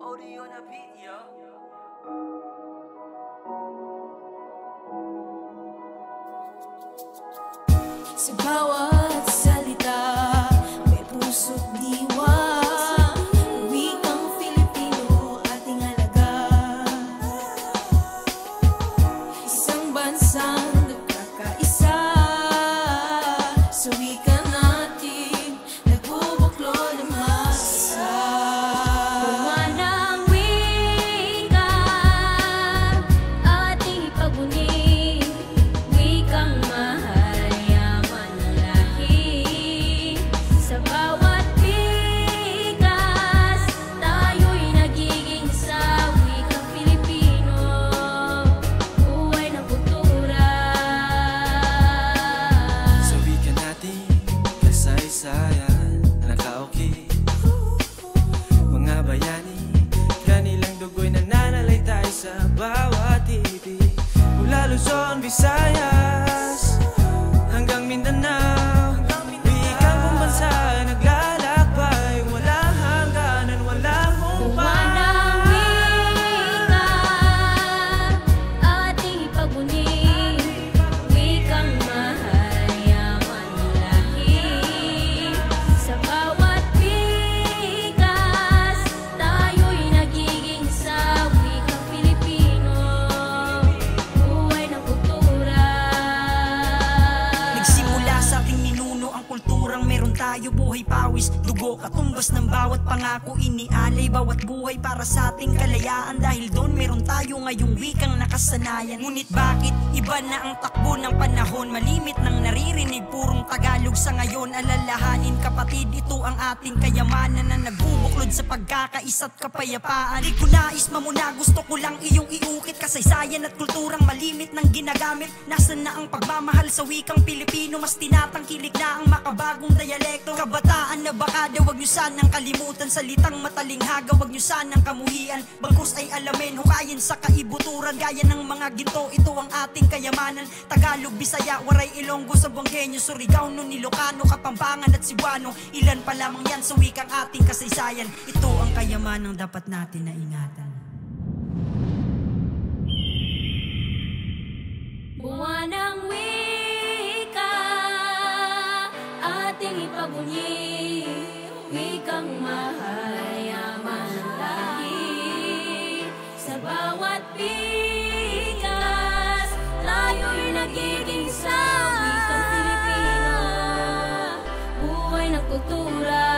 Audio na video. Sa bawat salita, may puso't diwa. Wikang Filipino ating alaga. Isang bansang nagkakaisa. Sa wika natin, nagbubuklo ng masa. Bunga ng wika, ating ipaguni. Wikang mahal, yaman ng lahi. Sa bawat pikas, tayo'y nagiging sa wikang Filipino. Buhay ng kultura. Sa wika natin, kasaysayan, nakauki. Mga bayani, kanilang dugo'y nananalaytay sa bawat titik. Mula Luzon, Visayas, hanggang Mindanao. Wikang pambansa, naglalakbay. Walang hangganan, walang Bunga humpay. ng wika, ating ipaguni. Wikang mahal, yaman ng lahi. Sa bawat pikas, tayo'y nagiging sa wikang Filipino. Buhay ng kultura. Nagsimula sa ating ninuno ang kulturang meron tayo, buhay pawis, dugo, katumbas ng bawat pangako, inialay bawat buhay para sa ating kalayaan. Dahil doon meron tayo ngayong wikang nakasanayan. Ngunit bakit iba na ang takbo ng panahon? Malimit nang naririnig purong Tagalog sa ngayon. Alalahanin kapatid, ito ang ating kayamanan na nagbubuklod sa pagkakaisa't kapayapaan. Di ko nais mamuna, gusto ko lang iyong iukit. Kasaysayan at kulturang malimit nang ginagamit. Nasaan na ang pagmamahal sa wikang Pilipino? Mas tinatangkilik na ang makabagong dayalekto. Kabataan na baka daw wag nyo sanang kalimutan. Salitang matalinghaga wag nyo sanang kamuhian. Bagkus ay alamin, hukayin sa kaibuturan. Gaya ng mga ginto, ito ang ating kayamanan. Tagalog, Bisaya, Waray, Ilonggo, Sambuangueño, Surigao, Ilocano, Kapampangan at Cebuano. Ilan pa lamang yan sa wikang ating kasaysayan. Ito ang kayamanang dapat natin na ingatan. Bunga ng wika, ating ipaguni. Wikang mahal, yaman ng lahi. Sa bawat pikas, tayo'y nagiging sa wikang Filipino. Buhay ng kultura.